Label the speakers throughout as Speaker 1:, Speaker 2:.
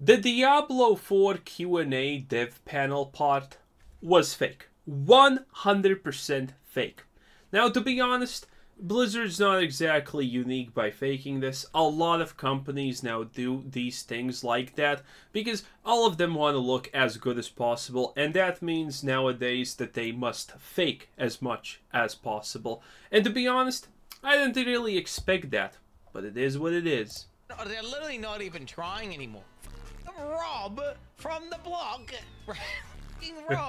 Speaker 1: The Diablo 4 Q&A dev panel part was fake. 100% fake. Now, to be honest, Blizzard's not exactly unique by faking this. A lot of companies now do these things like that because all of them want to look as good as possible, and that means nowadays that they must fake as much as possible. And to be honest, I didn't really expect that, but it is what it is.
Speaker 2: They're literally not even trying anymore. Rob from the block. Rob.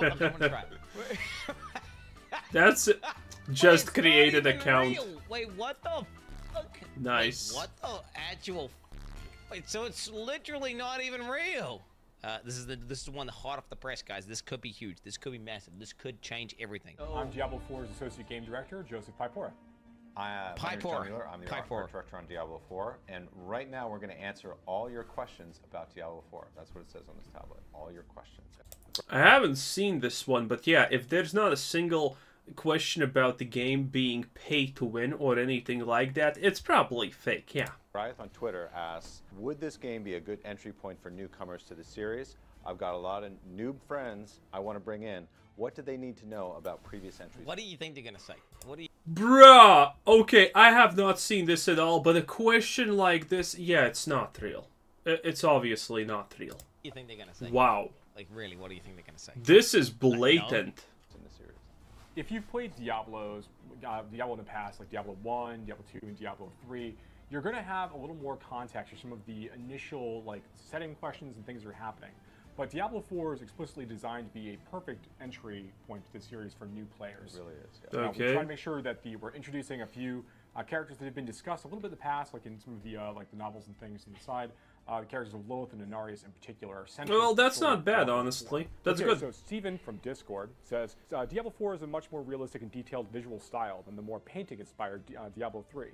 Speaker 2: I'm gonna try.
Speaker 1: That's just
Speaker 2: Wait,
Speaker 1: created an account.
Speaker 2: Real. Wait, what the fuck?
Speaker 1: Nice.
Speaker 2: Wait, what the actual? Wait, so it's literally not even real. This is one hot off the press, guys. This could be huge. This could be massive. This could change everything.
Speaker 3: I'm Diablo 4's Associate Game Director, Joseph Pipora.
Speaker 4: My name is John Mueller. I'm the art director on Diablo 4, and right now we're going to answer all your questions about Diablo 4. That's what it says on this tablet. All your questions.
Speaker 1: I haven't seen this one, but yeah, if there's not a single question about the game being pay to win or anything like that, it's probably fake, yeah.
Speaker 4: Riot on Twitter asks, would this game be a good entry point for newcomers to the series? I've got a lot of noob friends I want to bring in. What do they need to know about previous entries?
Speaker 2: What do you think they're going to say? What do you...
Speaker 1: Bruh! Okay, I have not seen this at all, but a question like this, yeah, it's not real. It's obviously not real.
Speaker 2: What do you think they're going to say?
Speaker 1: Wow.
Speaker 2: Like, really, what do you think they're going to say?
Speaker 1: This is blatant.
Speaker 4: In the series.
Speaker 3: If you've played Diablo in the past, like Diablo 1, Diablo 2, and Diablo 3, you're going to have a little more context for some of the initial like setting questions and things that are happening. But Diablo 4 is explicitly designed to be a perfect entry point to the series for new players.
Speaker 4: It really is, yeah.
Speaker 1: Okay.
Speaker 3: We're trying to make sure that we're introducing a few characters that have been discussed a little bit in the past, like in some of the like the novels and things on the side. The characters of Lilith and Inarius in particular are central.
Speaker 1: Well, that's
Speaker 3: to the
Speaker 1: not bad,
Speaker 3: Diablo
Speaker 1: honestly.
Speaker 3: 4.
Speaker 1: That's
Speaker 3: okay,
Speaker 1: good.
Speaker 3: So Steven from Discord says, Diablo 4 is a much more realistic and detailed visual style than the more painting-inspired Diablo 3.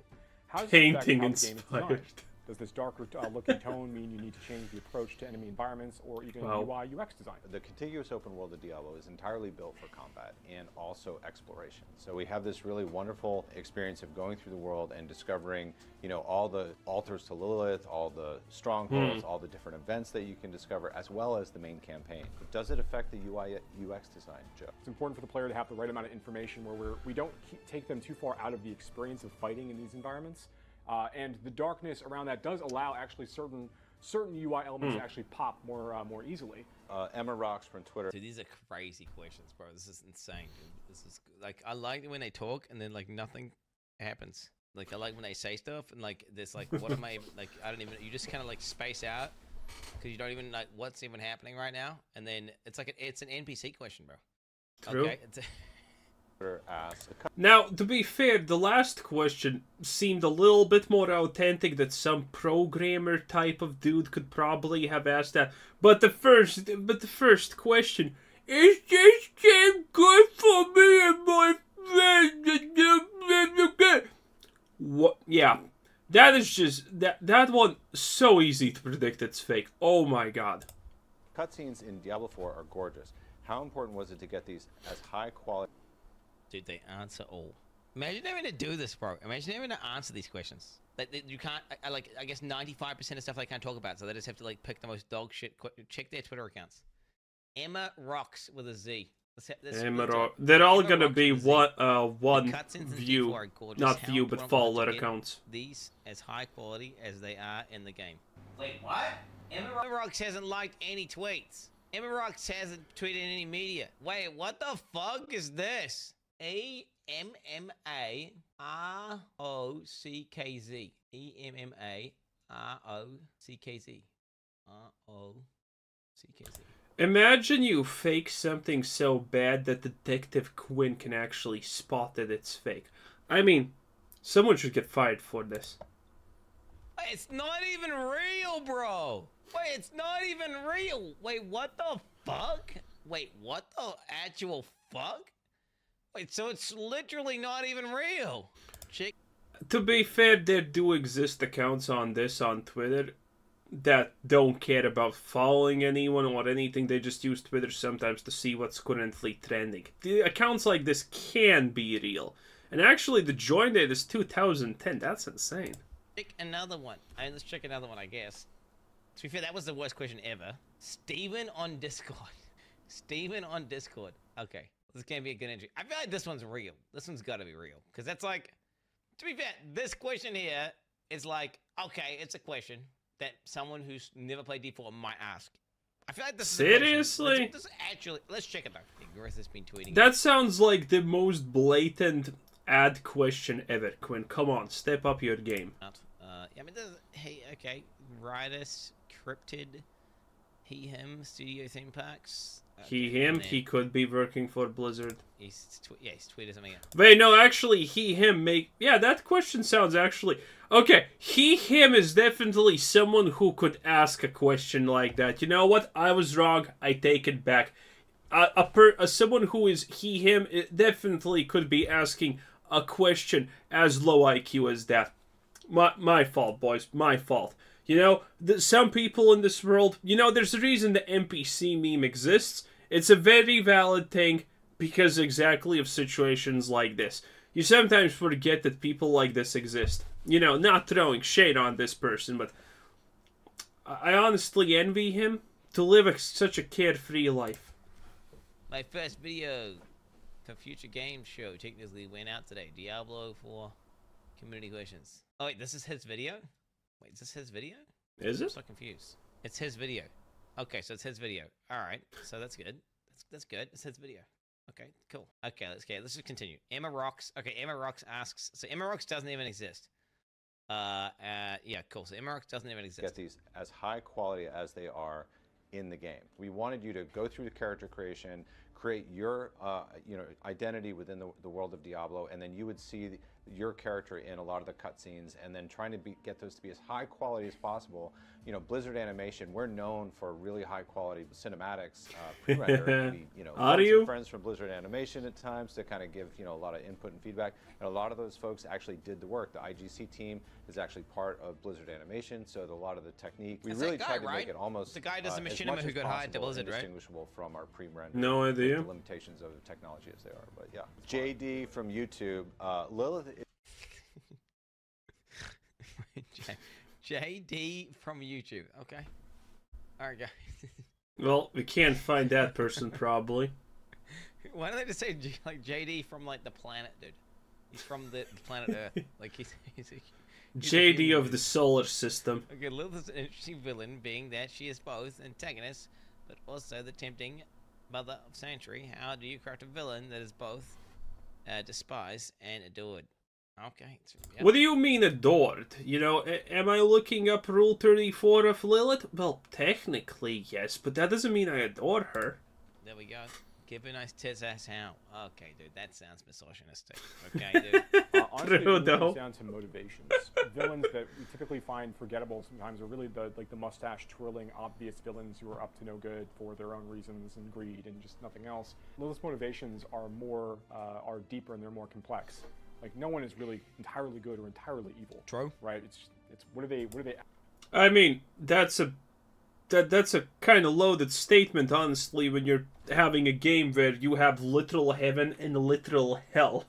Speaker 3: How does this affect how the game is designed? Does this darker looking tone mean you need to change the approach to enemy environments or even UI UX design?
Speaker 4: The contiguous open world of Diablo is entirely built for combat and also exploration. So we have this really wonderful experience of going through the world and discovering, you know, all the altars to Lilith, all the strongholds, all the different events that you can discover, as well as the main campaign. But does it affect the UI UX design, Joe?
Speaker 3: It's important for the player to have the right amount of information where we don't take them too far out of the experience of fighting in these environments. And the darkness around that does allow actually certain UI elements to actually pop more easily.
Speaker 4: Emma Rocks from Twitter.
Speaker 2: Dude, these are crazy questions, bro. This is insane, dude. This is like, I like it when they talk and then like nothing happens. Like I like when they say stuff and like this, like what am I like? I don't even. You just kind of like space out because you don't even like what's even happening right now. And then it's like it's an NPC question, bro.
Speaker 1: True.
Speaker 2: Okay.
Speaker 1: Now, to be fair, the last question seemed a little bit more authentic that some programmer type of dude could probably have asked that. But the first question, is this game good for me and my friends? What? Yeah, that is just that one so easy to predict it's fake. Oh my god.
Speaker 4: Cutscenes in Diablo 4 are gorgeous. How important was it to get these as high quality?
Speaker 2: Dude, they answer all. Imagine having to do this, bro. Imagine having to answer these questions. Like you can't. I guess 95% of stuff they can't talk about, so they just have to like pick the most dog shit. Check their Twitter accounts. Emma Rocks with a Z.
Speaker 1: They're all gonna be one view, not view, but follower accounts.
Speaker 2: These as high quality as they are in the game. Wait, what? Emma Rocks hasn't liked any tweets. Emma Rocks hasn't tweeted any media. Wait, what the fuck is this? EMMAROCKZ. EMMAROCKZ. ROCKZ.
Speaker 1: Imagine you fake something so bad that Detective Quinn can actually spot that it's fake. I mean, someone should get fired for this.
Speaker 2: It's not even real, bro. Wait, it's not even real. Wait, what the fuck? Wait, what the actual fuck? Wait, so it's literally not even real.
Speaker 1: To be fair, there do exist accounts on this on Twitter that don't care about following anyone or anything. They just use Twitter sometimes to see what's currently trending. The accounts like this can be real. And actually, the join date is 2010. That's insane.
Speaker 2: Check another one. Let's check another one, I guess. To be fair, that was the worst question ever. Steven on Discord. Steven on Discord. Okay, this can be a good entry. I feel like this one's real. This one's got to be real. Because that's like, to be fair, this question here is like, okay, it's a question that someone who's never played D4 might ask. I feel like this
Speaker 1: Seriously?
Speaker 2: is actually, let's check it though. Gareth has been tweeting.
Speaker 1: That sounds like the most blatant ad question ever, Quinn. Come on, step up your game.
Speaker 2: Yeah, I mean, hey, okay, Ridus, Cryptid, he, him, Studio Theme Parks.
Speaker 1: He, him, he could be working for Blizzard.
Speaker 2: He's tweeted something out.
Speaker 1: Wait, no, actually, he, him make... Yeah, that question sounds actually... Okay, he, him is definitely someone who could ask a question like that. You know what? I was wrong. I take it back. Someone who is he, him, it definitely could be asking a question as low IQ as that. My fault, boys. My fault. You know, some people in this world... You know, there's a reason the NPC meme exists. It's a very valid thing because exactly of situations like this. You sometimes forget that people like this exist. You know, not throwing shade on this person, but I honestly envy him to live such a carefree life.
Speaker 2: My first video for Future Games Show technically went out today. Diablo 4 community questions. Oh wait, this is his video? Wait, is this his video?
Speaker 1: Is it?
Speaker 2: I'm so confused. It's his video. Okay, so it's his video. Alright, so that's good. That's good. It's his video. Okay, cool. Okay, let's just continue. Emma Rocks. Okay, Emma Rocks asks. So Emma Rocks doesn't even exist. Yeah, cool. So Emma Rocks doesn't even exist.
Speaker 4: Get these as high quality as they are in the game. We wanted you to go through the character creation, create your identity within the world of Diablo, and then you would see your character in a lot of the cutscenes, and then trying to get those to be as high quality as possible. You know, Blizzard Animation, we're known for really high quality cinematics, pre-render. Some friends from Blizzard Animation at times to kind of give a lot of input and feedback, and a lot of those folks actually did the work. The IGC team is actually part of Blizzard Animation, so a lot of the technique we really tried to make it almost
Speaker 2: the guy does the machinima who got hired to Blizzard, right?
Speaker 4: Indistinguishable from our pre-render.
Speaker 1: No idea.
Speaker 4: The limitations of the technology as they are, but yeah. JD from YouTube, Lilith.
Speaker 2: JD from YouTube. Okay. All right, guys.
Speaker 1: Well, we can't find that person probably.
Speaker 2: Why don't they just say like JD from like the planet, dude? He's from the planet Earth. Like he's
Speaker 1: JD of the solar system.
Speaker 2: Okay, Lilith is an interesting villain, being that she is both antagonist, but also the tempting mother of Sanctuary. How do you craft a villain that is both despised and adored? Okay. Yep.
Speaker 1: What do you mean adored? You know, am I looking up Rule 34 of Lilith? Well, technically, yes, but that doesn't mean I adore her.
Speaker 2: There we go. Give a nice tits ass how. Okay, dude, that sounds misogynistic. Okay, dude.
Speaker 3: Honestly, it really comes down to motivations. Villains that we typically find forgettable sometimes are really the mustache twirling, obvious villains who are up to no good for their own reasons and greed and just nothing else. Lilith's motivations are deeper and they're more complex. Like no one is really entirely good or entirely evil.
Speaker 2: True. Right?
Speaker 3: It's what are they?
Speaker 1: I mean, that's a kind of loaded statement, honestly, when you're having a game where you have literal heaven and literal hell.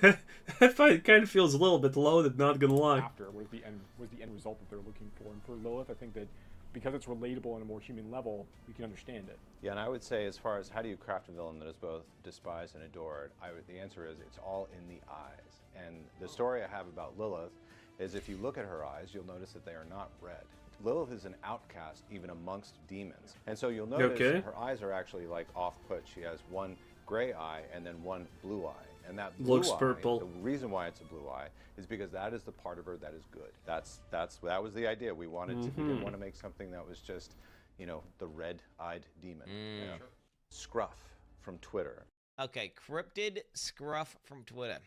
Speaker 1: That kind of feels a little bit loaded, not gonna lie.
Speaker 3: After was the end result that they're looking for, and for Lilith, I think that because it's relatable on a more human level, we can understand it.
Speaker 4: Yeah, and I would say as far as how do you craft a villain that is both despised and adored, the answer is it's all in the eyes. And the story I have about Lilith is if you look at her eyes, you'll notice that they are not red. Lilith is an outcast even amongst demons. And so you'll notice her eyes are actually like off-put. She has one gray eye and then one blue eye. And that blue
Speaker 1: looks
Speaker 4: eye,
Speaker 1: purple.
Speaker 4: The reason why it's a blue eye is because that is the part of her that is good. That was the idea. We wanted to, we didn't want to make something that was just, the red-eyed demon. Yeah. Sure. Scruff from Twitter.
Speaker 2: Okay, Cryptid Scruff from Twitter.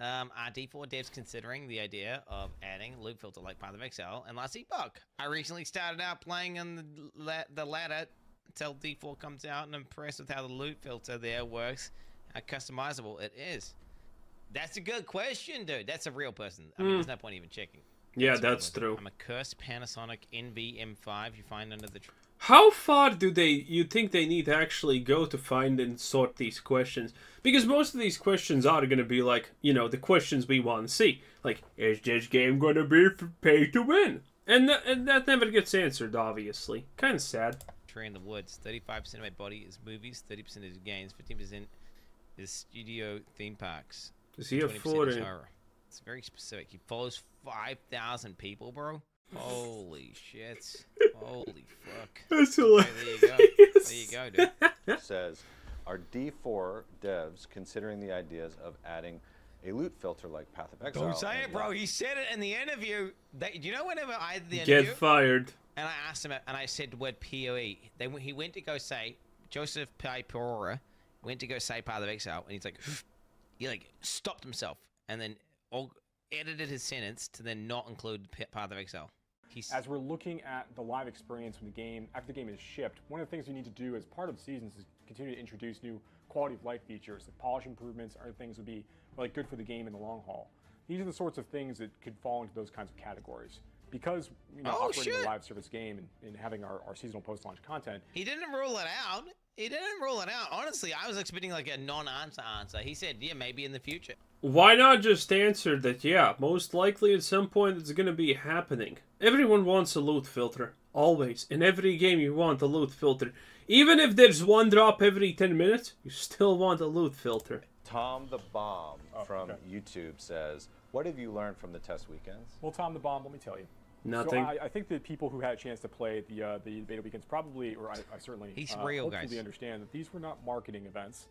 Speaker 2: Are D4 devs considering the idea of adding loot filter like Path of Exile and Last Epoch? I recently started out playing on the ladder until D4 comes out, and I'm impressed with how the loot filter there works. How customizable it is. That's a good question, dude. That's a real person. I mean, there's no point even checking.
Speaker 1: Yeah, that's true.
Speaker 2: I'm a cursed Panasonic NVM5 you find under the tree.
Speaker 1: How far do you think they need to actually go to find and sort these questions? Because most of these questions are going to be like, the questions we want to see. Like, is this game going to be pay to win? And that never gets answered, obviously. Kind of sad.
Speaker 2: Tree in the woods. 35% of my body is movies. 30% is games. 15% is studio theme parks.
Speaker 1: Does he
Speaker 2: 20%
Speaker 1: afford
Speaker 2: is
Speaker 1: it?
Speaker 2: horror. It's very specific. He follows 5,000 people, bro. Holy shit. Holy fuck.
Speaker 1: That's
Speaker 2: Okay,
Speaker 1: hilarious.
Speaker 2: there you go. There you go, dude.
Speaker 4: Says, are D4 devs considering the ideas of adding a loot filter like Path of Exile?
Speaker 2: Don't say it, bro.
Speaker 4: Diablo?
Speaker 2: He said it in the interview. Do you know whenever I did the
Speaker 1: Get
Speaker 2: interview?
Speaker 1: fired.
Speaker 2: And I asked him, and I said the word POE. He went to go say, Joseph Pi Pereira went to go say Path of Exile, and he's like, he like stopped himself, and then edited his sentence to then not include Path of Exile.
Speaker 3: As we're looking at the live experience when the game, after the game is shipped, one of the things we need to do as part of the seasons is continue to introduce new quality of life features. Like polish improvements are things that would be like good for the game in the long haul. These are the sorts of things that could fall into those kinds of categories. Because operating a live service game and having our seasonal post-launch content.
Speaker 2: He didn't rule it out. He didn't rule it out. Honestly, I was expecting like a non-answer answer. He said, yeah, maybe in the future.
Speaker 1: Why not just answer that, yeah, most likely at some point it's gonna be happening. Everyone wants a loot filter. Always. In every game you want a loot filter. Even if there's one drop every 10 minutes, you still want a loot filter.
Speaker 4: Tom the Bomb from YouTube says, what have you learned from the test weekends?
Speaker 3: Well, Tom the Bomb, let me tell you.
Speaker 1: Nothing.
Speaker 3: So I think that people who had a chance to play the beta weekends probably, or I certainly
Speaker 2: He's real,
Speaker 3: hopefully
Speaker 2: guys.
Speaker 3: understand that these were not marketing events.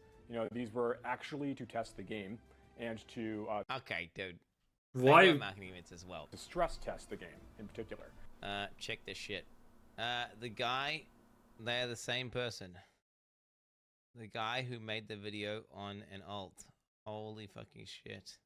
Speaker 3: These were actually to test the game and to
Speaker 2: Okay, dude.
Speaker 1: Why?
Speaker 2: They were marketing events as well.
Speaker 3: stress test the game in particular.
Speaker 2: Check this shit. The guy, they're the same person. The guy who made the video on an alt. Holy fucking shit.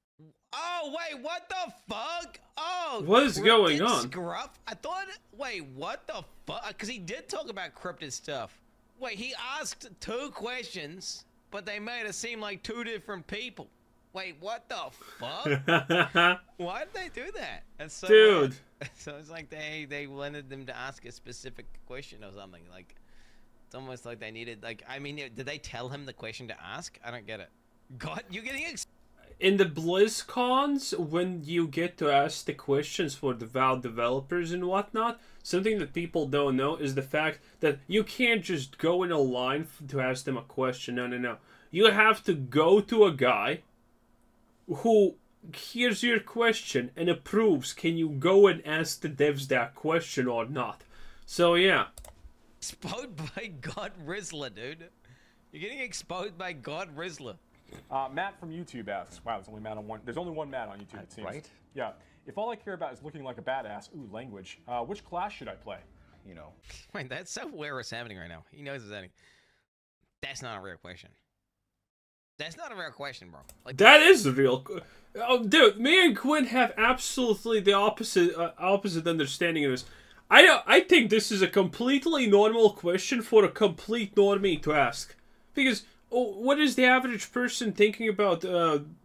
Speaker 2: Oh, wait, what the fuck? Oh,
Speaker 1: What is going
Speaker 2: cryptid
Speaker 1: on?
Speaker 2: Scruff? I thought, wait, what the fuck? Because he did talk about cryptid stuff. Wait, he asked 2 questions, but they made it seem like 2 different people. Wait, what the fuck? Why did they do that? That's so
Speaker 1: Dude.
Speaker 2: weird. So it's like they wanted them to ask a specific question or something. Like, it's almost like they needed, like, I mean, did they tell him the question to ask? I don't get it. God, you're getting
Speaker 1: In the BlizzCons, when you get to ask the questions for the WoW developers and whatnot, something that people don't know is the fact that you can't just go in a line to ask them a question. No. You have to go to a guy who hears your question and approves. Can you go and ask the devs that question or not? So, yeah.
Speaker 2: exposed by God Rizzler, dude. You're getting exposed by God Rizzler.
Speaker 3: Matt from YouTube asks, wow, there's only one Matt on YouTube, it seems.
Speaker 4: Right?
Speaker 3: Yeah. If all I care about is looking like a badass, language, which class should I play?
Speaker 2: Wait, that's so where it's happening right now. He knows it's happening. That's not a real question. That's not a real question, bro. Like,
Speaker 1: That is the real... Oh, dude, me and Quinn have absolutely the opposite understanding of this. I think this is a completely normal question for a complete normie to ask. Because... what is the average person thinking about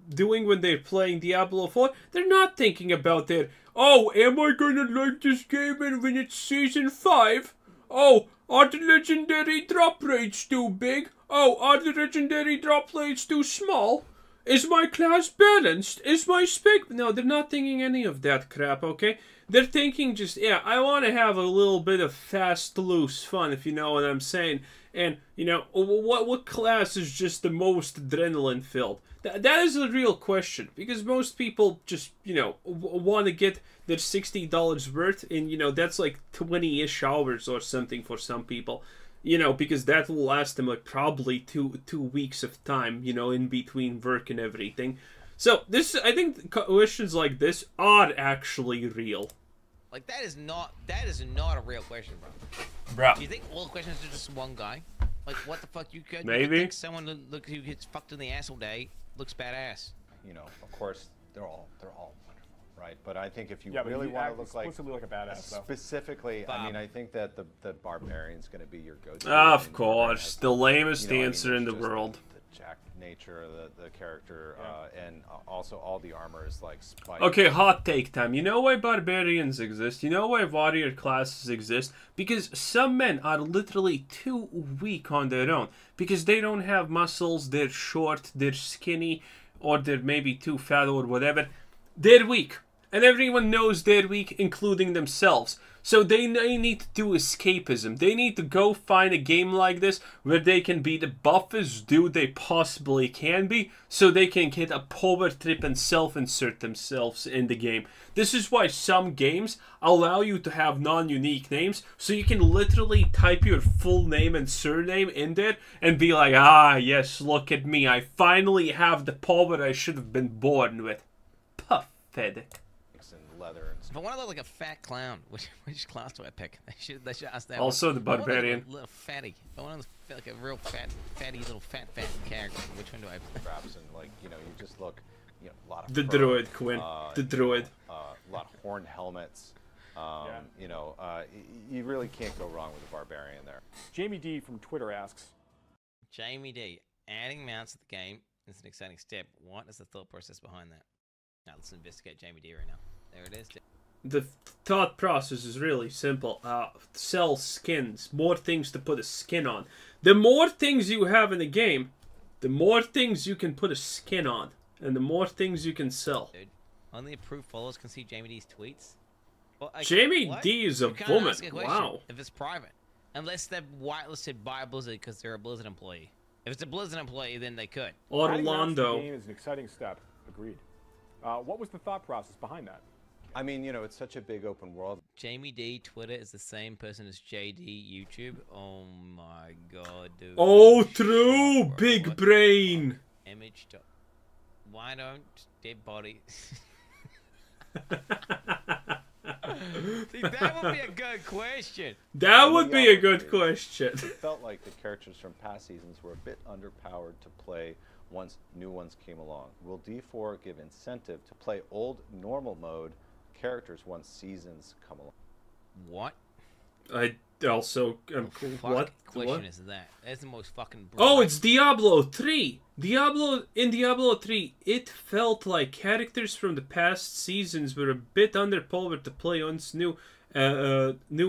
Speaker 1: doing when they're playing Diablo 4? They're not thinking about that. Oh, am I gonna like this game when it's Season 5? Oh, are the legendary drop rates too big? Oh, are the legendary drop rates too small? Is my class balanced? Is my spec... No, they're not thinking any of that crap, okay? They're thinking just, yeah, I want to have a little bit of fast, loose fun, if you know what I'm saying. And, what class is just the most adrenaline filled? That is a real question. Because most people just, want to get their $60 worth. And, that's like 20-ish hours or something for some people. Because that will last them like probably two weeks of time, in between work and everything. So, I think questions like this are actually real.
Speaker 2: like that is not a real question, bro. Do you think all questions are just one guy? Like, what the fuck? You could think someone who gets fucked in the ass all day looks badass.
Speaker 4: Of course, they're all wonderful, right? But I think if you
Speaker 3: Yeah,
Speaker 4: really
Speaker 3: but
Speaker 4: want
Speaker 3: act
Speaker 4: to look like
Speaker 3: explicitly like a badass, though.
Speaker 4: specifically,
Speaker 2: Bob.
Speaker 4: I mean, I think that the barbarian's going to be your go-to.
Speaker 1: Of
Speaker 4: and
Speaker 1: course, the lamest
Speaker 4: I mean,
Speaker 1: answer in the
Speaker 4: there's just
Speaker 1: world.
Speaker 4: The jack nature of the character, and also all the armor is like spiked.
Speaker 1: Okay, hot take time. You know why barbarians exist? You know why warrior classes exist? Because some men are literally too weak on their own. Because they don't have muscles, they're short, they're skinny, or they're maybe too fat or whatever. They're weak. and everyone knows they're weak, including themselves. So they need to do escapism. They need to go find a game like this where they can be the buffest dude they possibly can be, so they can get a power trip and self-insert themselves in the game. This is why some games allow you to have non-unique names, so you can literally type your full name and surname in there and be like, ah, yes, look at me. I finally have the power I should have been born with. Pathetic.
Speaker 4: And leather and
Speaker 2: If I want to look like a fat clown, which class do I pick? They should ask that.
Speaker 1: Also the
Speaker 2: I want
Speaker 1: barbarian.
Speaker 2: a little fatty. If I want to look like a real fatty little fat character, which one do I pick?
Speaker 4: straps and like you just look, a lot of
Speaker 1: The
Speaker 4: fur,
Speaker 1: druid, Quinn. The druid.
Speaker 4: a lot of horned helmets.
Speaker 3: Yeah.
Speaker 4: You really can't go wrong with a barbarian there.
Speaker 3: Jamie D from Twitter asks,
Speaker 2: Jamie D. Adding mounts to the game is an exciting step. What is the thought process behind that? Now let's investigate Jamie D right now. There it is.
Speaker 1: The thought process is really simple. Sell skins. More things to put a skin on. The more things you have in the game, the more things you can put a skin on. And the more things you can sell.
Speaker 2: Dude, only approved followers can see Jamie D's tweets. Well,
Speaker 1: Jamie
Speaker 2: what?
Speaker 1: D is a
Speaker 2: You can't
Speaker 1: woman.
Speaker 2: ask a question
Speaker 1: Wow.
Speaker 2: If it's private. Unless they're whitelisted by Blizzard because they're a Blizzard employee. If it's a Blizzard employee, then they could.
Speaker 3: adding mounts to the
Speaker 1: Orlando.
Speaker 3: game is an exciting step. Agreed. What was the thought process behind that?
Speaker 4: I mean, it's such a big open world.
Speaker 2: Jamie D Twitter is the same person as JD YouTube. Oh my god, dude.
Speaker 1: Oh,
Speaker 2: Shit,
Speaker 1: true.
Speaker 2: bro.
Speaker 1: Big
Speaker 2: What?
Speaker 1: brain.
Speaker 2: Image. Why don't dead body? See, that would be a good question.
Speaker 1: That would be a good question.
Speaker 4: It felt like the characters from past seasons were a bit underpowered to play once new ones came along. Will D4 give incentive to play old normal mode characters once seasons come along?
Speaker 2: What?
Speaker 1: I also what?
Speaker 2: Question
Speaker 1: What?
Speaker 2: is that? That's the most fucking.
Speaker 1: Oh, it's Diablo 3. In Diablo 3, it felt like characters from the past seasons were a bit underpowered to play once new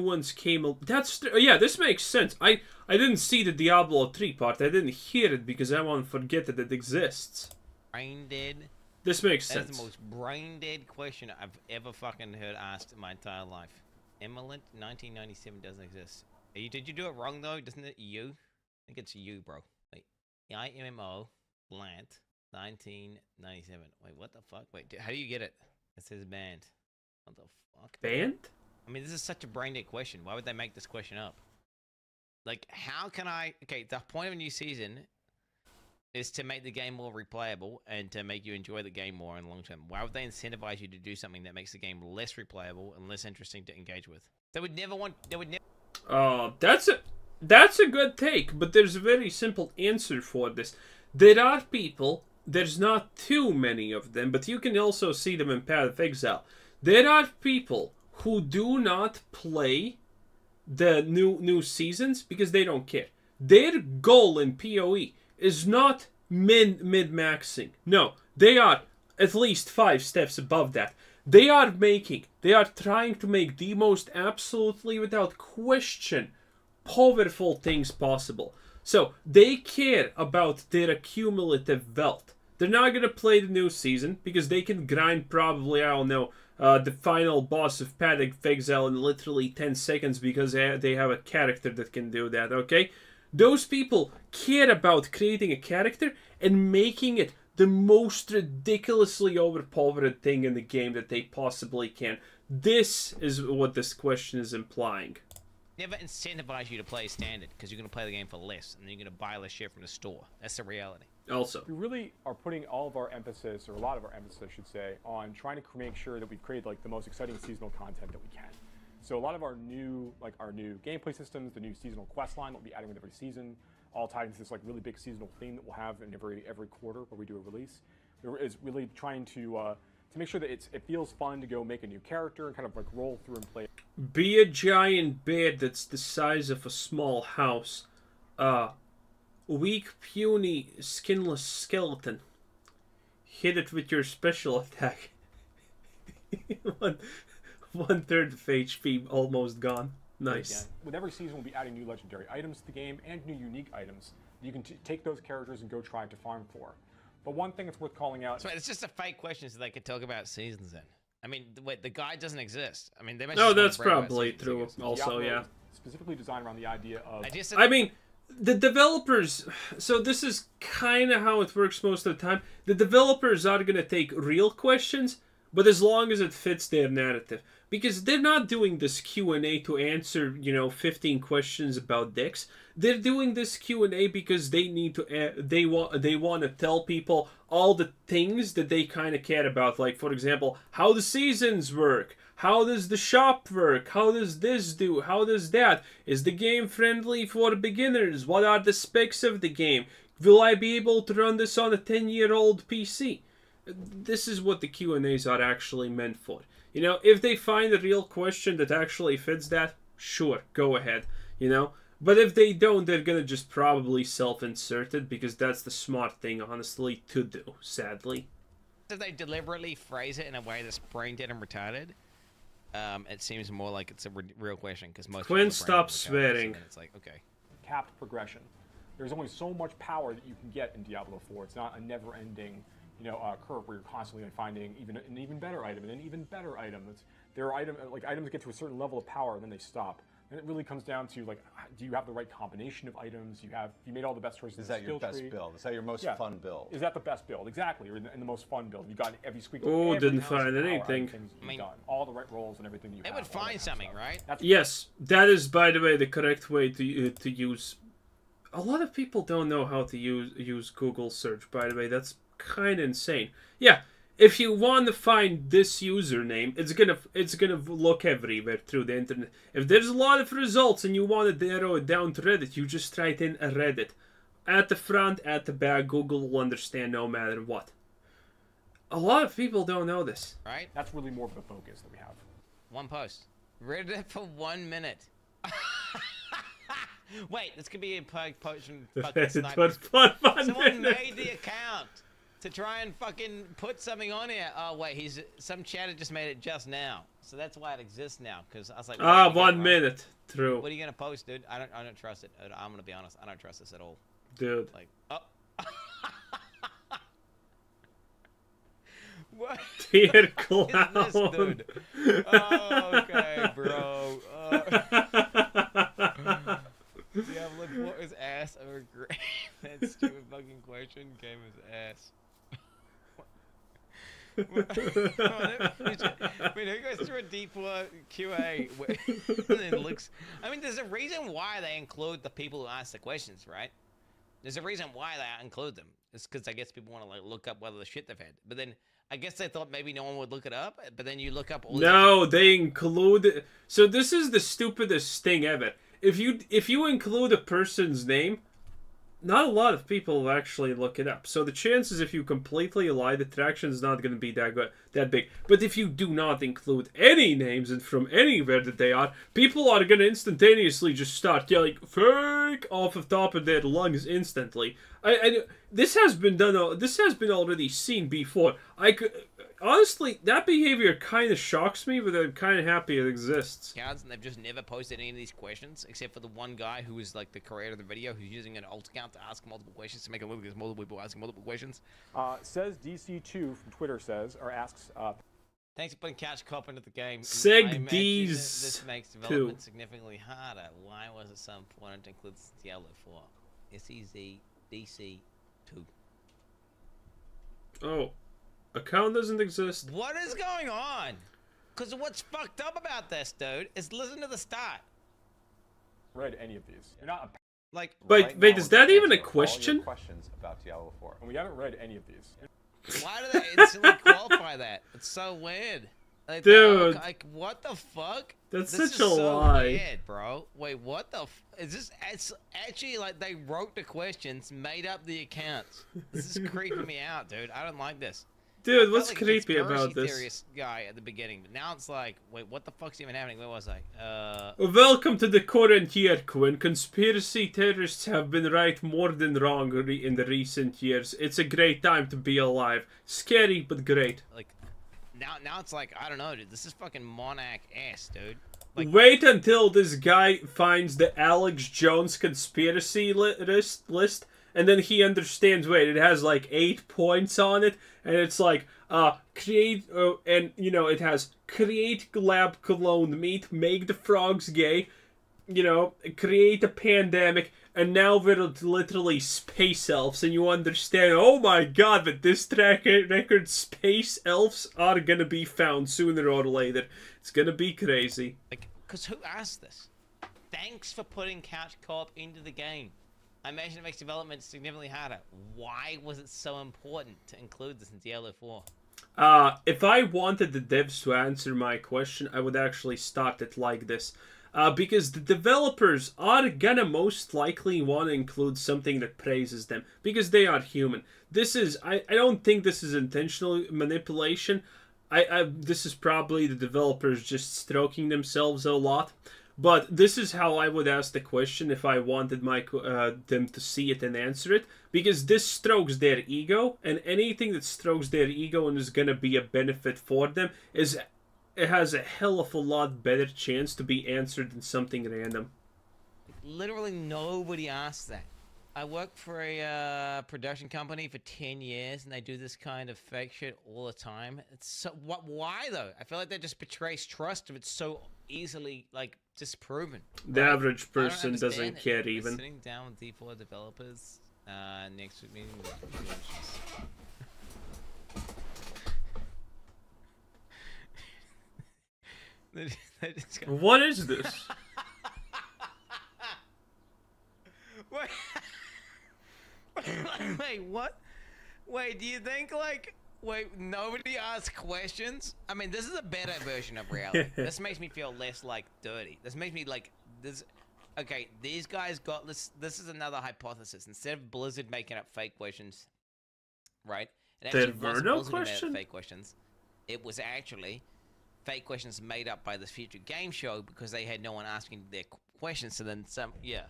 Speaker 1: ones came. This makes sense. I didn't see the Diablo 3 part. I didn't hear it because I won't forget that it exists.
Speaker 2: Brain dead.
Speaker 1: This makes
Speaker 2: That's
Speaker 1: sense.
Speaker 2: the most brain dead question I've ever fucking heard asked in my entire life. Emerald 1997 doesn't exist. Did you do it wrong though? Doesn't it you? I think it's you, bro. Wait, IMMO Lant 1997. Wait, what the fuck? Wait, how do you get it? It says banned. What the fuck?
Speaker 1: Banned?
Speaker 2: I mean, this is such a brain dead question. Why would they make this question up? Like, how can I? Okay, the point of a new season is to make the game more replayable and to make you enjoy the game more in the long term. Why would they incentivize you to do something that makes the game less replayable and less interesting to engage with? They would never want. They would never.
Speaker 1: Oh, that's a good take, but there's a very simple answer for this. There are people. There's not too many of them, but you can also see them in Path of Exile. There are people who do not play the new seasons because they don't care. Their goal in PoE is not mid-maxing. No, they are at least 5 steps above that. They are trying to make the most absolutely without question powerful things possible. So they care about their accumulative wealth. They're not going to play the new season because they can grind probably, I don't know, the final boss of Path of Exile in literally 10 seconds because they have a character that can do that, okay? Those people care about creating a character and making it the most ridiculously overpowered thing in the game that they possibly can. This is what this question is implying.
Speaker 2: Never incentivize you to play standard because you're going to play the game for less and you're going to buy less shit from the store. That's the reality.
Speaker 1: Also,
Speaker 3: We really are putting all of our emphasis, or a lot of our emphasis, I should say, on trying to make sure that we've created like the most exciting seasonal content that we can. So a lot of our new gameplay systems, the new seasonal quest line that we'll be adding with every season, all tied into this like really big seasonal theme that we'll have in every quarter where we do a release, is really trying to make sure that it feels fun to go make a new character and kind of like roll through and play.
Speaker 1: be a giant bear that's the size of a small house. Weak, puny, skinless skeleton. Hit it with your special attack. 1/3 of HP almost gone. Nice.
Speaker 3: Again, with every season, we'll be adding new legendary items to the game and new unique items. You can take those characters and go try to farm for. But one thing that's worth calling out.
Speaker 2: So it's just a fake question so they could talk about seasons then. I mean, wait, the guide doesn't exist. I mean, they
Speaker 1: No, that's probably true. Also,
Speaker 3: Diablo
Speaker 1: yeah.
Speaker 3: is specifically designed around the idea of.
Speaker 1: I mean, the developers. So this is kind of how it works most of the time. The developers are gonna take real questions, but as long as it fits their narrative, because they're not doing this Q&A to answer 15 questions about dicks. They're doing this Q&A because they need to they want to tell people all the things that they kind of care about, like for example how the seasons work, how does the shop work, how does this do, how does that, is the game friendly for beginners, what are the specs of the game, will I be able to run this on a 10-year-old PC. This is what the Q&As are actually meant for. If they find a real question that actually fits that, sure, go ahead, But if they don't, they're gonna just probably self-insert it, because that's the smart thing, honestly, to do, sadly.
Speaker 2: If they deliberately phrase it in a way that's brain dead and retarded, it seems more like it's a real question, because most
Speaker 1: Quinn, stop swearing.
Speaker 2: It's like, okay.
Speaker 3: Capped progression. There's only so much power that you can get in Diablo 4. It's not a never-ending curve where you're constantly finding an even better item and an even better item. There are items get to a certain level of power and then they stop. And it really comes down to do you have the right combination of items? You made all the best choices.
Speaker 4: Is that your best build? Is that your most fun build?
Speaker 3: Is that the best build? Exactly, or in the most fun build. You got every squeak.
Speaker 1: Oh, didn't find anything.
Speaker 3: Done. All the right rolls and everything you.
Speaker 2: They would find something, right?
Speaker 1: Yes, that is, by the way, the correct way to use. A lot of people don't know how to use Google search. By the way, that's kind of insane. Yeah. If you want to find this username, it's gonna look everywhere through the internet. If there's a lot of results and you want to narrow it down to Reddit, you just write in a Reddit. At the front, at the back, Google will understand no matter what. A lot of people don't know this.
Speaker 2: Right?
Speaker 3: That's really more of the focus that we have.
Speaker 2: One post. Reddit for 1 minute. Wait, this could be a potion. Someone made the account to try and fucking put something on here. Oh wait, some chatter just made it just now, so that's why it exists now. Because I was like,
Speaker 1: 1 minute. True.
Speaker 2: What are you gonna post, dude? I don't trust it. I'm gonna be honest. I don't trust this at all.
Speaker 1: Dude.
Speaker 2: Like, oh. What?
Speaker 1: Dear clown.
Speaker 2: Is this, dude? Oh, okay, bro. Diablo put his ass over grave. That stupid fucking question came his ass. I mean, who goes through a deep QA and then looks? I mean, there's a reason why they include the people who ask the questions, right? There's a reason why they include them. It's because I guess people want to look up whether the shit they've had. But then I guess they thought maybe no one would look it up. But then you look up all.
Speaker 1: No, they include. So this is the stupidest thing ever. If you include a person's name, not a lot of people will actually look it up. So the chances if you completely lie, the traction is not going to be that big. But if you do not include any names and from anywhere that they are, people are going to instantaneously just start yelling "fake" off the top of their lungs instantly. This has been done. This has been already seen before. Honestly, that behavior kind of shocks me, but I'm kind of happy it exists.
Speaker 2: Accounts, and they've just never posted any of these questions, except for the one guy who is like the creator of the video, who's using an alt account to ask multiple questions to make it look like there's multiple people asking multiple questions.
Speaker 3: Says DC2 from Twitter asks.
Speaker 2: Thanks for putting Couch Cop into the game.
Speaker 1: This
Speaker 2: makes development significantly harder. Why was it so important to include Diablo 4? SEZ DC 2.
Speaker 1: Oh. Account doesn't exist.
Speaker 2: What is going on? Because what's fucked up about this, dude, is listen to the start.
Speaker 3: Read any of these? You're not
Speaker 2: like.
Speaker 1: Wait, is that even a question?
Speaker 4: Questions about Diablo 4.
Speaker 3: And we haven't read any of these.
Speaker 2: Why do they instantly qualify that? It's so weird. Like,
Speaker 1: dude,
Speaker 2: like what the fuck?
Speaker 1: That's
Speaker 2: this
Speaker 1: such a
Speaker 2: so
Speaker 1: lie,
Speaker 2: weird, bro. Wait, what the? Is this? It's actually like they wrote the questions, made up the accounts. This is creeping me out, dude. I don't like this.
Speaker 1: Dude, what's
Speaker 2: like
Speaker 1: creepy about this?
Speaker 2: Theorist guy at the beginning, but now it's like, wait, what the fuck's even happening? Where was I?
Speaker 1: Welcome to the current year, Quinn. Conspiracy theorists have been right more than wrong in the recent years. It's a great time to be alive. Scary, but great.
Speaker 2: Like, now it's like, I don't know, dude. This is fucking Monarch ass, dude. Like,
Speaker 1: wait until this guy finds the Alex Jones conspiracy list, and then he understands, wait, it has like 8 points on it, and it's like, create, and, you know, it has create lab clone meat, make the frogs gay, you know, create a pandemic, and now we're literally space elves, and you understand, oh my god, that this track record space elves are gonna be found sooner or later. It's gonna be crazy.
Speaker 2: Like, because who asked this? Thanks for putting couch co-op into the game. I imagine it makes development significantly harder. Why was it so important to include this in Diablo 4?
Speaker 1: If I wanted the devs to answer my question, I would actually start it like this. Because the developers are gonna most likely want to include something that praises them, because they are human. This is, I don't think this is intentional manipulation. This is probably the developers just stroking themselves a lot. But this is how I would ask the question if I wanted them to see it and answer it. Because this strokes their ego, and anything that strokes their ego and is gonna be a benefit for them it has a hell of a lot better chance to be answered than something random.
Speaker 2: Literally nobody asked that. I worked for a production company for 10 years, and they do this kind of fake shit all the time. It's so why though? I feel like that just betrays trust if it's so easily like disproven.
Speaker 1: The
Speaker 2: right?
Speaker 1: average person doesn't care even.
Speaker 2: Sitting down with D4 developers next week meeting with
Speaker 1: What is this?
Speaker 2: Wait, what? Wait, do you think, like, nobody asks questions? I mean, this is a better version of reality. This makes me feel less, like, dirty. This makes me, like, this... Okay, these guys got this... This is another hypothesis. Instead of Blizzard making up fake questions, right?
Speaker 1: There were no questions?
Speaker 2: Fake questions. It was actually fake questions made up by the future game show because they had no one asking their questions, so then some... Yeah.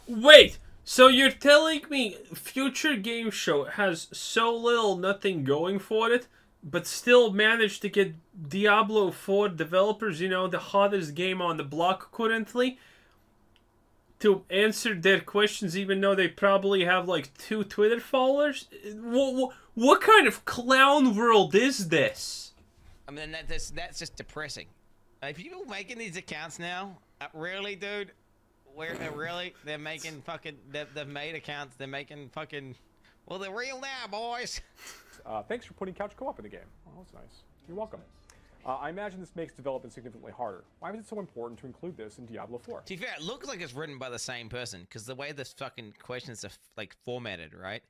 Speaker 1: Wait! So you're telling me future game show has so little nothing going for it, but still managed to get Diablo 4 developers, you know, the hottest game on the block currently, to answer their questions even though they probably have like 2 Twitter followers? What kind of clown world is this?
Speaker 2: I mean, that's just depressing. Like, people making these accounts now, really, dude? Really? They're making fucking... They've made accounts. They're making fucking... Well, they're real now, boys.
Speaker 3: Thanks for putting couch co-op in the game. Oh, that's nice. You're welcome. I imagine this makes development significantly harder. Why was it so important to include this in Diablo 4?
Speaker 2: To be fair, it looks like it's written by the same person, because the way this fucking questions are, like, formatted, right?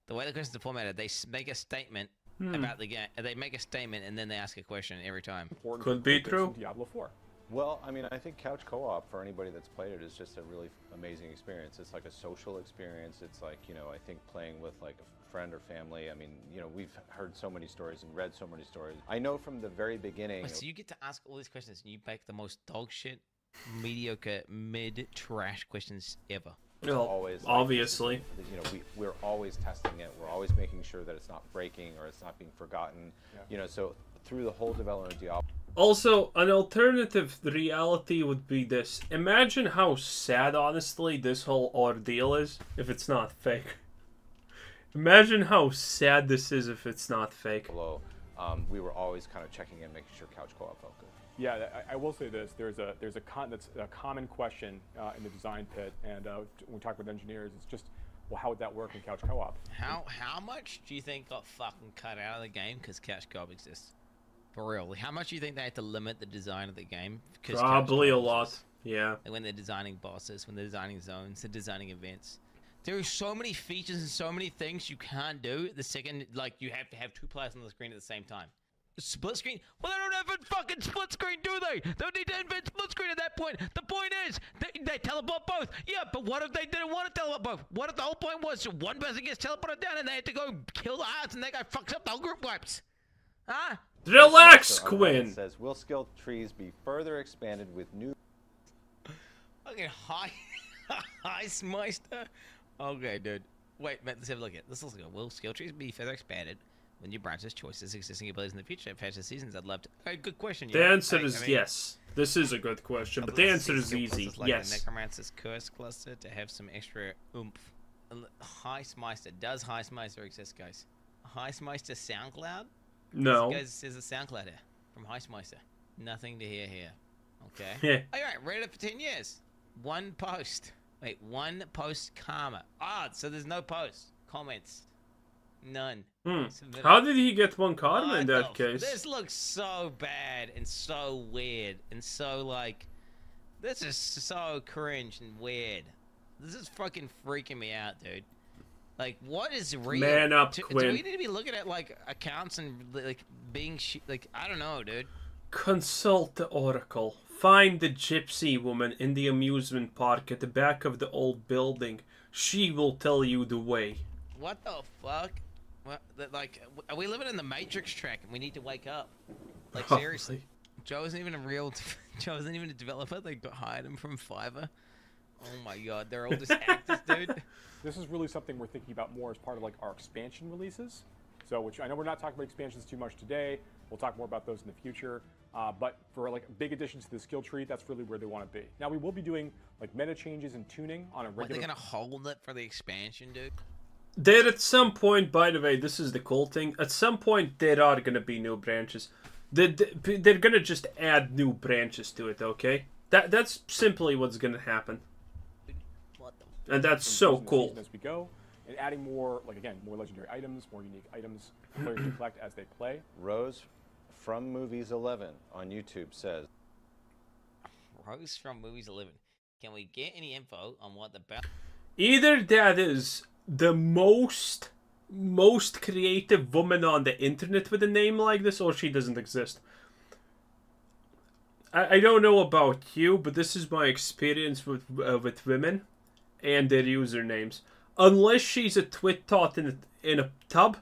Speaker 2: The way the questions are formatted, they make a statement about the game. They make a statement, and then they ask a question every time.
Speaker 1: Could be true.
Speaker 3: Diablo 4.
Speaker 4: Well, I mean, I think couch co-op, for anybody that's played it, is just a really amazing experience. It's like a social experience. It's like, you know, I think playing with like a friend or family. I mean, you know, we've heard so many stories and read so many stories. I know from the very beginning...
Speaker 2: Wait, so you get to ask all these questions, and you make the most dog shit, mediocre, mid-trash questions ever.
Speaker 1: Well,
Speaker 4: always, like,
Speaker 1: obviously.
Speaker 4: You know, we're always testing it. We're always making sure that it's not breaking or it's not being forgotten. Yeah. You know, so through the whole development of Diablo...
Speaker 1: Also, an alternative reality would be this. Imagine how sad, honestly, this whole ordeal is if it's not fake. Imagine how sad this is if it's not fake.
Speaker 4: We were always kind of checking in, making sure couch co-op felt good.
Speaker 3: Yeah, I will say this. That's a common question in the design pit, and when we talk with engineers, it's just, well, how would that work in couch co-op?
Speaker 2: How much do you think got fucking cut out of the game because couch co-op exists? For real, how much do you think they had to limit the design of the game?
Speaker 1: Probably a lot. Yeah.
Speaker 2: Like when they're designing bosses, when they're designing zones, they're designing events. There are so many features and so many things you can't do the second, like, you have to have 2 players on the screen at the same time. Split screen? Well, they don't have a fucking split screen, do they? They don't need to invent split screen at that point. The point is, they teleport both. Yeah, but what if they didn't want to teleport both? What if the whole point was one person gets teleported down and they had to go kill the hearts and that guy fucks up the whole group wipes? Huh?
Speaker 1: Relax, Quinn!
Speaker 4: Says, will skill trees be further expanded with new...
Speaker 2: Okay, Heistmeister? Okay, dude. Wait, let's have a look at this. Let's go. Will skill trees be further expanded when you branch as choices existing abilities in the future? Future seasons, I'd love to... Okay, good question.
Speaker 1: The answer is yes. This is a good question, but the answer is easy.
Speaker 2: Like
Speaker 1: yes.
Speaker 2: The Necromancer's Curse cluster to have some extra oomph. Heistmeister. Does Heistmeister exist, guys? Heistmeister SoundCloud?
Speaker 1: No.
Speaker 2: This guy says a SoundCloud here from Heistmeister. Nothing to hear here. Okay.
Speaker 1: Yeah.
Speaker 2: All right, read it for 10 years. One post. Wait, one post karma. Ah, so there's no posts. Comments. None. Submitted.
Speaker 1: How did he get one karma in that case?
Speaker 2: This looks so bad and so weird and so like... This is so cringe and weird. This is fucking freaking me out, dude. Like, what is real?
Speaker 1: Man up,
Speaker 2: do
Speaker 1: Quinn.
Speaker 2: we need to be looking at, like, accounts and, like, being... like, I don't know, dude.
Speaker 1: Consult the oracle. Find the gypsy woman in the amusement park at the back of the old building. She will tell you the way.
Speaker 2: What the fuck? What, like, are we living in the Matrix track and we need to wake up? Like, seriously. Joe isn't even a real... Joe isn't even a developer. They hired him from Fiverr. Oh my god, they're all just actors, dude.
Speaker 3: This is really something we're thinking about more as part of like our expansion releases. So, which I know we're not talking about expansions too much today. We'll talk more about those in the future. But for like big additions to the skill tree, that's really where they want to be. Now we will be doing like meta changes and tuning on a regular.
Speaker 2: Are they gonna hold it for the expansion, dude?
Speaker 1: There at some point, by the way, this is the cool thing. At some point, there are gonna be new branches. They're gonna just add new branches to it. Okay, that's simply what's gonna happen. And that's so cool.
Speaker 3: As we go, and adding more, like again, more legendary items, more unique items players can collect as they play.
Speaker 4: Rose from Movies 11 on YouTube says,
Speaker 2: Rose from Movies 11. Can we get any info on what the battle?
Speaker 1: Either that is the most creative woman on the internet with a name like this, or she doesn't exist. I don't know about you, but this is my experience with women and their usernames. Unless she's a twit tot in a tub,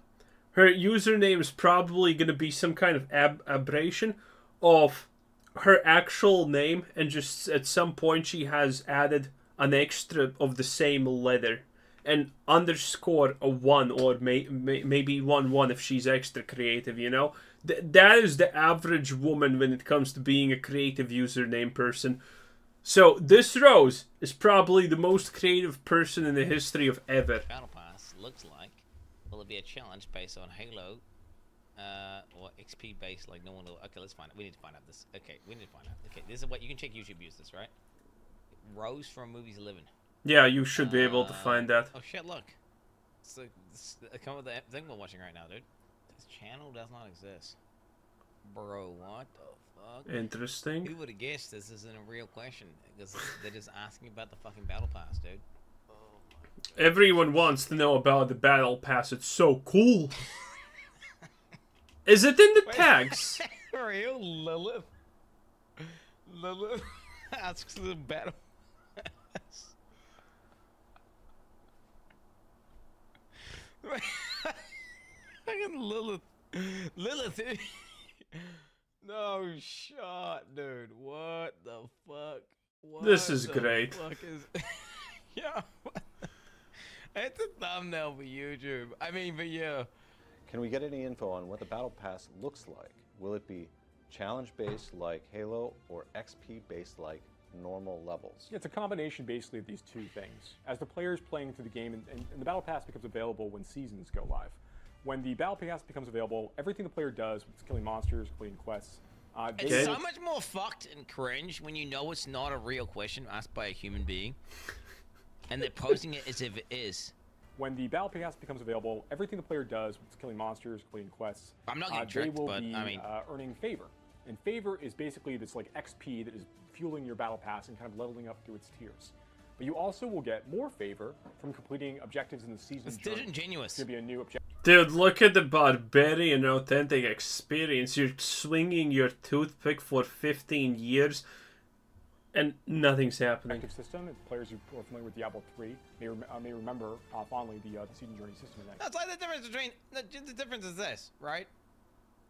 Speaker 1: her username is probably going to be some kind of aberration of her actual name, and just at some point she has added an extra of the same letter and underscore a 1 or maybe 1 if she's extra creative, you know? That is the average woman when it comes to being a creative username person. So this Rose is probably the most creative person in the history of ever.
Speaker 2: Battle Pass looks like. Will it be a challenge based on Halo or XP based like no one will... Okay, let's find out. We need to find out this. Okay, we need to find out. Okay, this is what you can check YouTube use this, right? Rose from Movies 11.
Speaker 1: Yeah, you should be able to find that.
Speaker 2: Oh shit, look. So come with the thing we're watching right now, dude. This channel does not exist. Bro, what the fuck?
Speaker 1: Interesting.
Speaker 2: Who would have guessed this isn't a real question? Because they're just asking about the fucking battle pass, dude. Oh my God.
Speaker 1: Everyone wants to know about the battle pass. It's so cool. Is it in the tags?
Speaker 2: Real Lilith. Lilith asks the battle pass. Fucking Lilith. Lilith. No shot, dude. What the fuck? What
Speaker 1: This is
Speaker 2: the
Speaker 1: great.
Speaker 2: Fuck is... Yeah. It's a thumbnail for YouTube. I mean, for you.
Speaker 4: can we get any info on what the Battle Pass looks like? Will it be challenge-based like Halo or XP-based like normal levels?
Speaker 3: It's a combination basically of these two things. As the players playing through the game, and the Battle Pass becomes available when seasons go live. When the Battle Pass becomes available, everything the player does, with killing monsters, completing quests,
Speaker 2: It's so much more fucked and cringe when you know it's not a real question asked by a human being. And they're posing it as if it is.
Speaker 3: When the Battle Pass becomes available, everything the player does, with killing monsters, completing quests,
Speaker 2: I'm not getting tricked,
Speaker 3: they will
Speaker 2: but
Speaker 3: be
Speaker 2: I mean...
Speaker 3: earning favor. And favor is basically this like XP that is fueling your Battle Pass and kind of leveling up through its tiers. But you also will get more favor from completing objectives in the season.
Speaker 2: It's disingenuous.
Speaker 3: It's going to be a new objective.
Speaker 1: Dude, look at the barbarian authentic experience. You're swinging your toothpick for 15 years and nothing's happening.
Speaker 3: System. Players who are familiar with Diablo 3 may remember fondly the season journey system.
Speaker 2: That's like the difference between... The difference is this, right?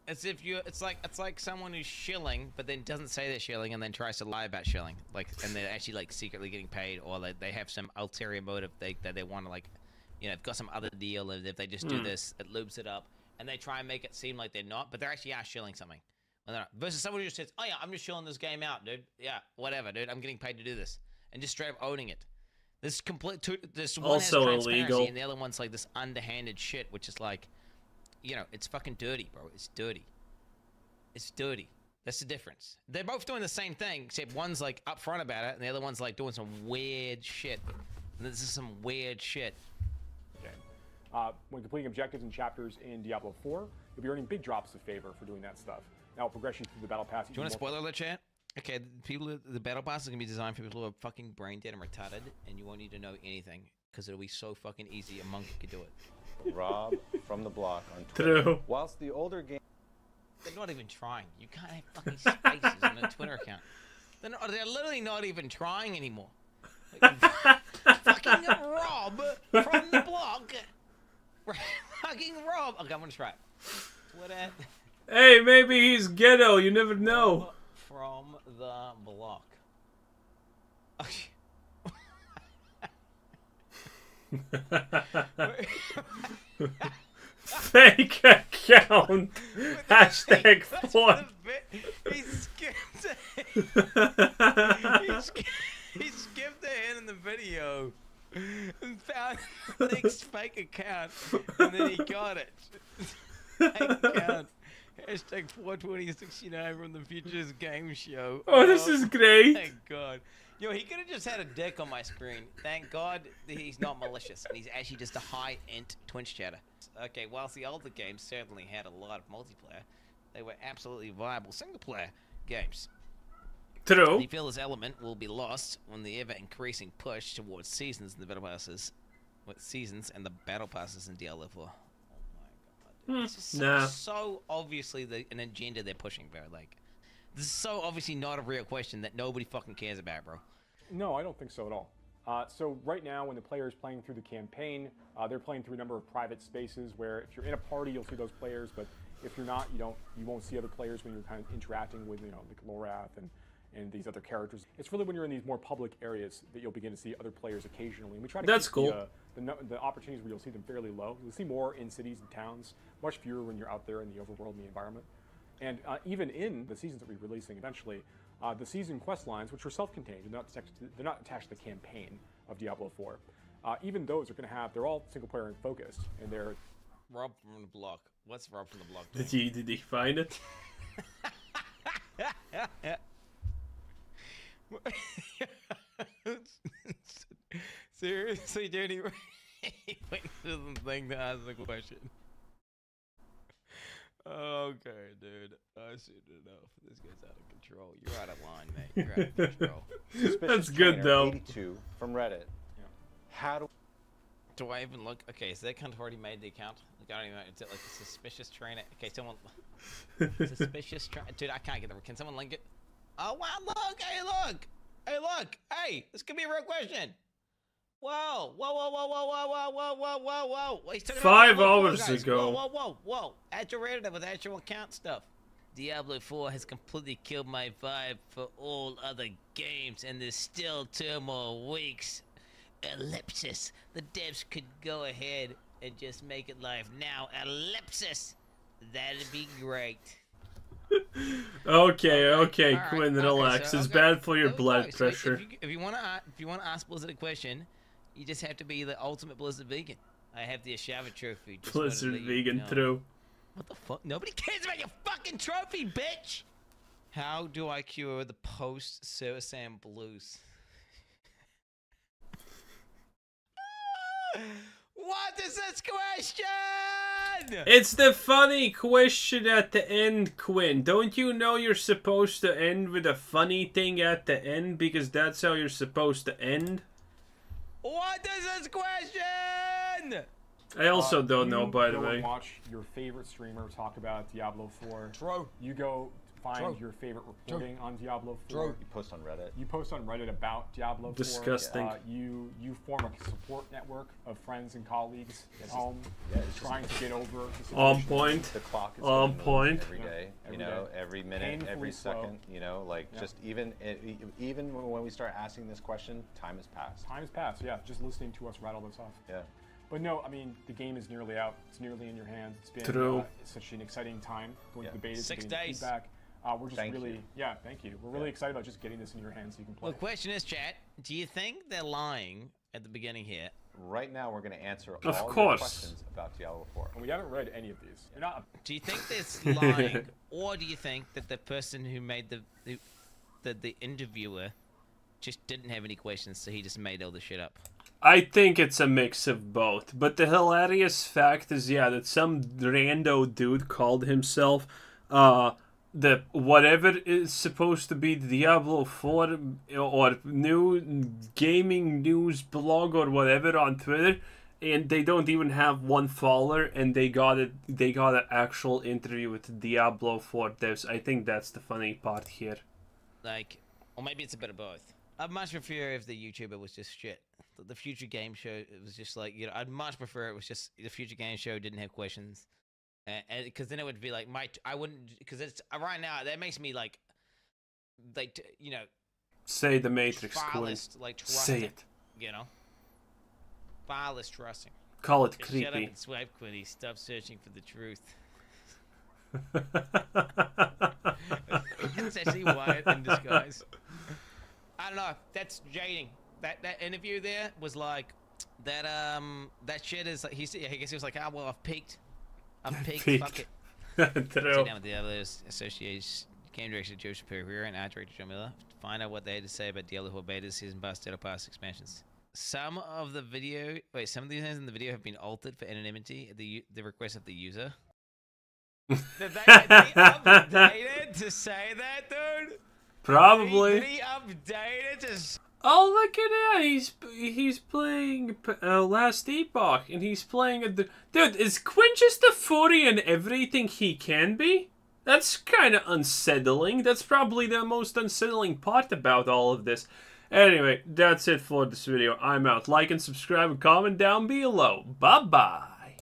Speaker 2: It's if you, it's like someone who's shilling, but then doesn't say they're shilling, and then tries to lie about shilling, like, and they're actually like secretly getting paid, or they have some ulterior motive that they want to, like, you know, got some other deal, and if they just do this, it loops it up, and they try and make it seem like they're not, but they're actually shilling something. When they're not. Versus someone who just says, "Oh yeah, I'm just shilling this game out, dude. Yeah, whatever, dude. I'm getting paid to do this," and just straight up owning it. This this one
Speaker 1: Also
Speaker 2: has transparency,
Speaker 1: illegal.
Speaker 2: and the other one's like this underhanded shit, which is like, you know, it's fucking dirty, bro. It's dirty. It's dirty. That's the difference. They're both doing the same thing, except one's like upfront about it, and the other one's like doing some weird shit. And this is some weird shit.
Speaker 3: Okay. When completing objectives and chapters in Diablo 4, you'll be earning big drops of favor for doing that stuff. Now, it'll progress you through the battle pass.
Speaker 2: Do you want a spoiler alert, chat? Okay, the battle pass is gonna be designed for people who are fucking brain dead and retarded, and you won't need to know anything because it'll be so fucking easy. A monkey could do it.
Speaker 4: Rob from the block on Twitter.
Speaker 1: True.
Speaker 4: Whilst the older game.
Speaker 2: They're not even trying. You can't have fucking spaces on a Twitter account. They're literally not even trying anymore. Fucking Rob from the block. Fucking Rob. Okay, I'm gonna try it. Twitter.
Speaker 1: Hey, maybe he's ghetto. You never know.
Speaker 2: From the block.
Speaker 1: Fake account. Hashtag fun.
Speaker 2: He skipped he skipped ahead in the video and found the next fake account, and then he got it. Fake account. Hashtag 42069 from the Futures Game Show.
Speaker 1: Oh, this is great.
Speaker 2: Thank God. Yo, he could have just had a dick on my screen. Thank God he's not malicious, and he's actually just a high-end Twitch chatter. Okay, whilst the older games certainly had a lot of multiplayer, they were absolutely viable single-player games.
Speaker 1: True.
Speaker 2: We feel this element will be lost when the ever-increasing push towards seasons in the battle passes, with seasons and the battle passes in Diablo 4. Oh my God, dude. This is so obviously an agenda they're pushing, bro. Like, this is so obviously not a real question that nobody fucking cares about, bro.
Speaker 3: No, I don't think so at all. So right now, when the player is playing through the campaign, they're playing through a number of private spaces where if you're in a party, you'll see those players, but if you're not, you won't see other players when you're kind of interacting with, you know, like Lorath and these other characters. It's really when you're in these more public areas that you'll begin to see other players occasionally. And we try to
Speaker 1: That's
Speaker 3: keep
Speaker 1: cool.
Speaker 3: The opportunities where you'll see them fairly low. You'll see more in cities and towns, much fewer when you're out there in the overworld and the environment. And even in the seasons that we're releasing eventually, the season quest lines, which are self-contained, they're not attached to the campaign of Diablo 4. Even those are going to have, they're all single-player and focused, and they're...
Speaker 2: Rob from the block. What's Rob from the block?
Speaker 1: Did he find it?
Speaker 2: Seriously, dude, he went to the thing to ask the question. Okay, dude. I see enough. This guy's out of control. You're out of line, mate. You're out of control.
Speaker 1: That's good, though.
Speaker 4: 82 from Reddit.
Speaker 3: Yeah.
Speaker 4: How
Speaker 2: do I even look? Okay, so that cunt already made the account. Like, I don't even know. Is it like a suspicious trainer? Okay, someone. Suspicious trainer. Dude, I can't get the. Can someone link it? Oh, wow. Look. Hey, look. Hey, look. Hey, this could be a real question. Whoa, whoa, whoa, whoa, whoa, whoa, whoa, whoa, whoa, whoa, whoa. He's talking about
Speaker 1: 5
Speaker 2: Diablo 4,
Speaker 1: hours
Speaker 2: guys.
Speaker 1: ago.
Speaker 2: Whoa, whoa, whoa, whoa. Actual Reddit with actual account stuff. Diablo 4 has completely killed my vibe for all other games, and there's still 2 more weeks. Ellipsis. The devs could go ahead and just make it live now. Ellipsis. That'd be great.
Speaker 1: Okay,
Speaker 2: All
Speaker 1: Quinn,
Speaker 2: right,
Speaker 1: relax.
Speaker 2: so,
Speaker 1: It's bad for your
Speaker 2: There we
Speaker 1: blood
Speaker 2: go. So
Speaker 1: pressure.
Speaker 2: if you want to ask Blizzard a question, you just have to be the ultimate Blizzard vegan. I have the Ashava trophy. Just wanted to
Speaker 1: Blizzard
Speaker 2: let you
Speaker 1: vegan,
Speaker 2: know.
Speaker 1: true.
Speaker 2: What the fuck? Nobody cares about your fucking trophy, bitch! How do I cure the post-Sir Sam blues? What is this question?
Speaker 1: It's the funny question at the end, Quinn. Don't you know you're supposed to end with a funny thing at the end because that's how you're supposed to end?
Speaker 2: What is this question?
Speaker 1: I also don't know, by the
Speaker 3: go
Speaker 1: way.
Speaker 3: and watch your favorite streamer talk about Diablo 4.
Speaker 2: True.
Speaker 3: You go find
Speaker 2: True.
Speaker 3: your favorite reporting on Diablo 4.
Speaker 2: True.
Speaker 4: you post on Reddit?
Speaker 3: You post on Reddit about Diablo 4.
Speaker 1: Disgusting.
Speaker 3: You form a support network of friends and colleagues at home
Speaker 4: yeah, it's
Speaker 3: trying to get over the
Speaker 1: On
Speaker 3: situation.
Speaker 1: point.
Speaker 4: The clock is
Speaker 1: On
Speaker 4: getting moved
Speaker 1: point.
Speaker 4: every day.
Speaker 3: Every
Speaker 4: You know,
Speaker 3: day.
Speaker 4: every minute,
Speaker 3: Painfully
Speaker 4: every
Speaker 3: slow.
Speaker 4: second. You know, like
Speaker 3: Yeah.
Speaker 4: just even when we start asking this question, time has passed.
Speaker 3: Time has passed, yeah, just listening to us rattle this off.
Speaker 4: Yeah.
Speaker 3: But no, I mean, the game is nearly out. It's nearly in your hands. It's been
Speaker 1: True.
Speaker 3: such an exciting time going
Speaker 4: Yeah.
Speaker 3: through the beta,
Speaker 2: 6
Speaker 3: getting the
Speaker 2: days.
Speaker 3: feedback. We're just
Speaker 4: Thank
Speaker 3: really,
Speaker 4: you.
Speaker 3: yeah, thank you. We're really excited about just getting this in your hands so you can play.
Speaker 2: The question is, chat, do you think they're lying at the beginning here.
Speaker 4: Right now, we're going to answer
Speaker 1: Of
Speaker 4: all your
Speaker 1: course.
Speaker 4: questions about Diablo 4.
Speaker 3: And we haven't read any of these. You're not.
Speaker 2: Do you think that's lying, or do you think that the person who made the interviewer just didn't have any questions, so he just made all the shit up?
Speaker 1: I think it's a mix of both. But the hilarious fact is, yeah, that some rando dude called himself the whatever is supposed to be Diablo 4 or new gaming news blog or whatever on Twitter, and they don't even have one follower, and they got an actual interview with Diablo 4 devs. I think that's the funny part here.
Speaker 2: Like, or maybe it's a bit of both. I'd much prefer if the YouTuber was just shit. The Future Game Show, it was just like, you know, I'd much prefer it was just the Future Game Show didn't have questions. And because then it would be like, I wouldn't, because it's right now, that makes me like, you know,
Speaker 1: say the Matrix,
Speaker 2: far
Speaker 1: Quinn.
Speaker 2: less, like, trusting,
Speaker 1: Say it.
Speaker 2: you know? Far less trusting.
Speaker 1: Call it
Speaker 2: Just shut up
Speaker 1: creepy.
Speaker 2: and swipe, Quinny. Stop searching for the truth. It's actually Wyatt in disguise. I don't know. That's jading. That interview there was like that. That shit is like I guess he was like, oh well, I've peaked. Fuck it.
Speaker 1: True.
Speaker 2: Sit down with the others. Associates game director Joe Superior and art director Joe Miller to find out what they had to say about Diablo 4 beta season pass, Data Pass expansions. Some of the these names in the video have been altered for anonymity at the request of the user. Did they update it to say that, dude?
Speaker 1: Probably.
Speaker 2: Did he update it to?
Speaker 1: Oh, look at that! He's playing Last Epoch, and he's playing a dude. Is Quinn just a furry in everything he can be? That's kind of unsettling. That's probably the most unsettling part about all of this. Anyway, that's it for this video. I'm out. Like and subscribe and comment down below. Bye bye.